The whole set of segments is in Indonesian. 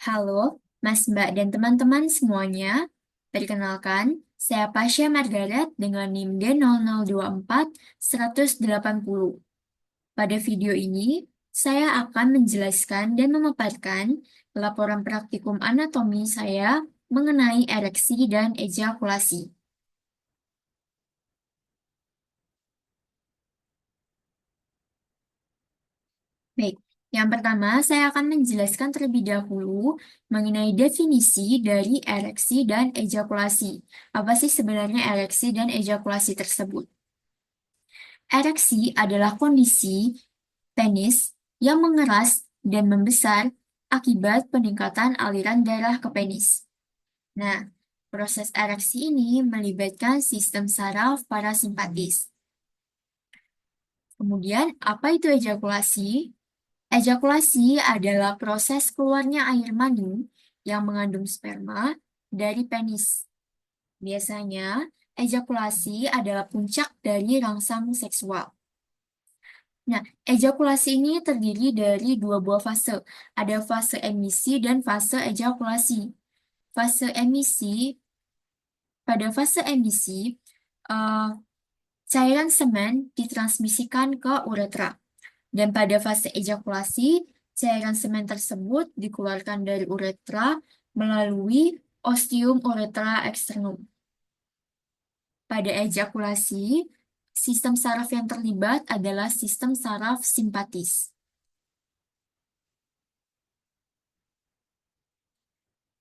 Halo, Mas, Mbak, dan teman-teman semuanya. Perkenalkan, saya Pasha Margaret dengan NIM D0024-180. Pada video ini, saya akan menjelaskan dan memaparkan laporan praktikum anatomi saya mengenai ereksi dan ejakulasi. Baik, yang pertama saya akan menjelaskan terlebih dahulu mengenai definisi dari ereksi dan ejakulasi. Apa sih sebenarnya ereksi dan ejakulasi tersebut? Ereksi adalah kondisi penis yang mengeras dan membesar akibat peningkatan aliran darah ke penis. Nah, proses ereksi ini melibatkan sistem saraf parasimpatis. Kemudian, apa itu ejakulasi? Ejakulasi adalah proses keluarnya air mani yang mengandung sperma dari penis. Biasanya, ejakulasi adalah puncak dari rangsang seksual. Nah, ejakulasi ini terdiri dari dua buah fase. Ada fase emisi dan fase ejakulasi. Fase emisi, pada fase emisi, eh, cairan semen ditransmisikan ke uretra. Dan pada fase ejakulasi, cairan semen tersebut dikeluarkan dari uretra melalui ostium uretra eksternum. Pada ejakulasi, sistem saraf yang terlibat adalah sistem saraf simpatis.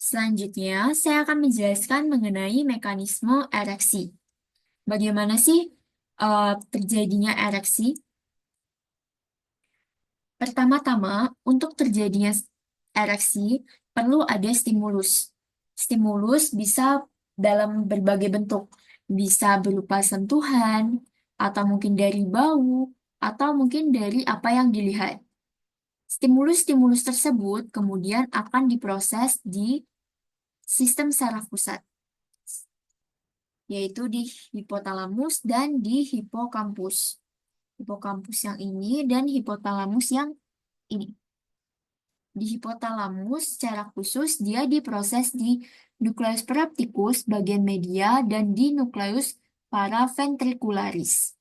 Selanjutnya, saya akan menjelaskan mengenai mekanisme ereksi. Bagaimana sih terjadinya ereksi? Pertama-tama, untuk terjadinya ereksi, perlu ada stimulus. Stimulus bisa dalam berbagai bentuk, bisa berupa sentuhan, atau mungkin dari bau, atau mungkin dari apa yang dilihat. Stimulus-stimulus tersebut kemudian akan diproses di sistem saraf pusat, yaitu di hipotalamus dan di hipokampus. Hipokampus yang ini dan hipotalamus yang ini. Di hipotalamus secara khusus dia diproses di nukleus paraptikus bagian media dan di nukleus paraventricularis.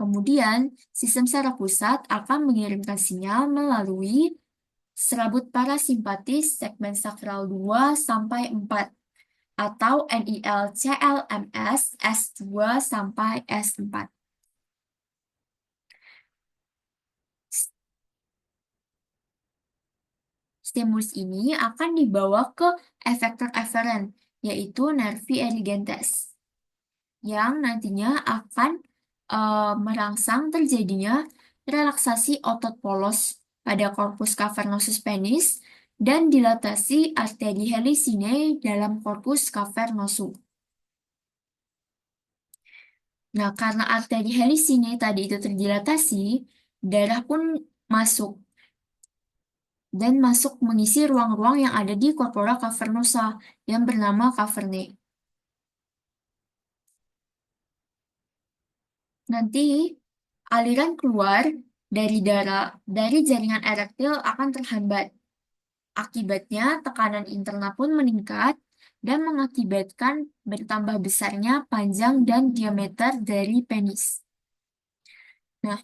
Kemudian, sistem saraf pusat akan mengirimkan sinyal melalui serabut parasimpatis segmen sakral 2 sampai 4 atau NIL-CLMS S2 sampai S4. Stimulus ini akan dibawa ke efektor eferen, yaitu nervi erigentes, yang nantinya akan merangsang terjadinya relaksasi otot polos pada korpus cavernosus penis dan dilatasi arteri helicinae dalam korpus cavernosum. Nah, karena arteri helicinae tadi itu terdilatasi, darah pun masuk dan masuk mengisi ruang-ruang yang ada di corpora cavernosa yang bernama cavernae. Nanti aliran keluar dari darah dari jaringan erektil akan terhambat. Akibatnya tekanan internal pun meningkat dan mengakibatkan bertambah besarnya panjang dan diameter dari penis. Nah,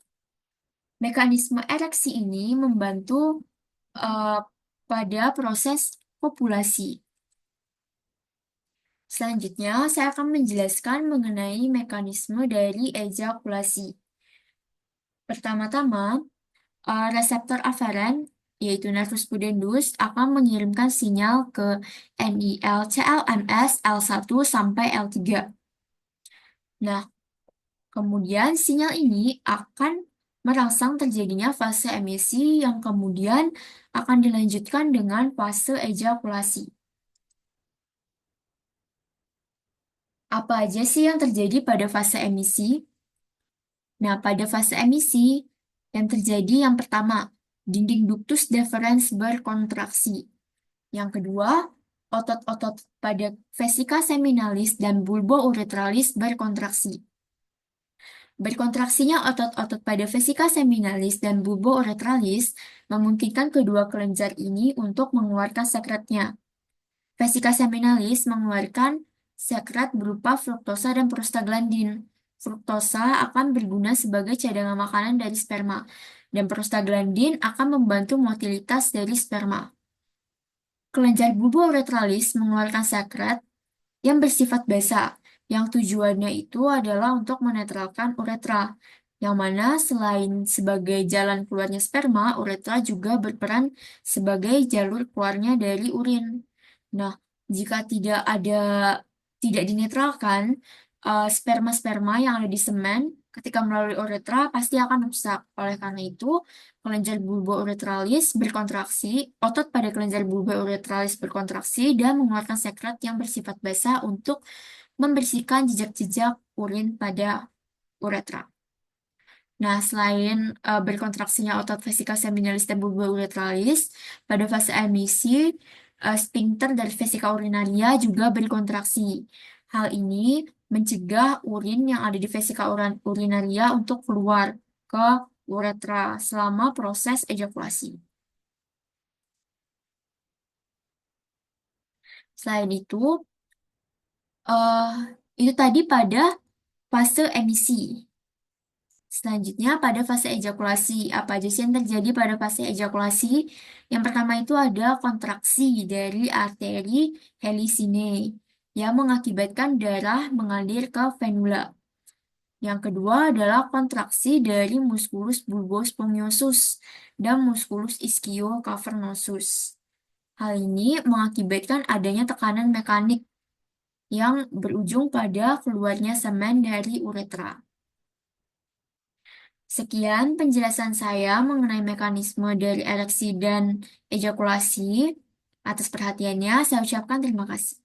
mekanisme ereksi ini membantu eh, pada proses kopulasi. Selanjutnya, saya akan menjelaskan mengenai mekanisme dari ejakulasi. Pertama-tama, reseptor aferen, yaitu nervus pudendus, akan mengirimkan sinyal ke NIL-CLMS L1 sampai L3. Nah, kemudian sinyal ini akan merangsang terjadinya fase emisi yang kemudian akan dilanjutkan dengan fase ejakulasi. Apa aja sih yang terjadi pada fase emisi? Nah, pada fase emisi, yang terjadi yang pertama, dinding ductus deferens berkontraksi. Yang kedua, otot-otot pada vesika seminalis dan bulbo uretralis berkontraksi. Berkontraksinya otot-otot pada vesika seminalis dan bulbo-uretralis memungkinkan kedua kelenjar ini untuk mengeluarkan sekretnya. Vesika seminalis mengeluarkan sekret berupa fruktosa dan prostaglandin. Fruktosa akan berguna sebagai cadangan makanan dari sperma, dan prostaglandin akan membantu motilitas dari sperma. Kelenjar bulbo-uretralis mengeluarkan sekret yang bersifat basa, yang tujuannya itu adalah untuk menetralkan uretra, yang mana selain sebagai jalan keluarnya sperma, uretra juga berperan sebagai jalur keluarnya dari urin. Nah, jika tidak dinetralkan, sperma-sperma yang ada di semen ketika melalui uretra pasti akan rusak. Oleh karena itu, kelenjar bulbo-uretralis berkontraksi, otot pada kelenjar bulbo-uretralis berkontraksi dan mengeluarkan sekret yang bersifat basah untuk membersihkan jejak-jejak urin pada uretra. Nah, selain berkontraksinya otot vesika seminalis dan bulbo-uretralis, pada fase emisi, sphincter dari vesika urinaria juga berkontraksi. Hal ini mencegah urin yang ada di vesika urinaria untuk keluar ke uretra selama proses ejakulasi. Selain eh, itu tadi pada fase emisi. Selanjutnya, pada fase ejakulasi, apa aja sih yang terjadi pada fase ejakulasi? Yang pertama itu ada kontraksi dari arteri helicinae yang mengakibatkan darah mengalir ke venula. Yang kedua adalah kontraksi dari musculus bulbus spongiosum dan musculus ischio cavernosus. Hal ini mengakibatkan adanya tekanan mekanik yang berujung pada keluarnya semen dari uretra. Sekian penjelasan saya mengenai mekanisme dari ereksi dan ejakulasi. Atas perhatiannya, saya ucapkan terima kasih.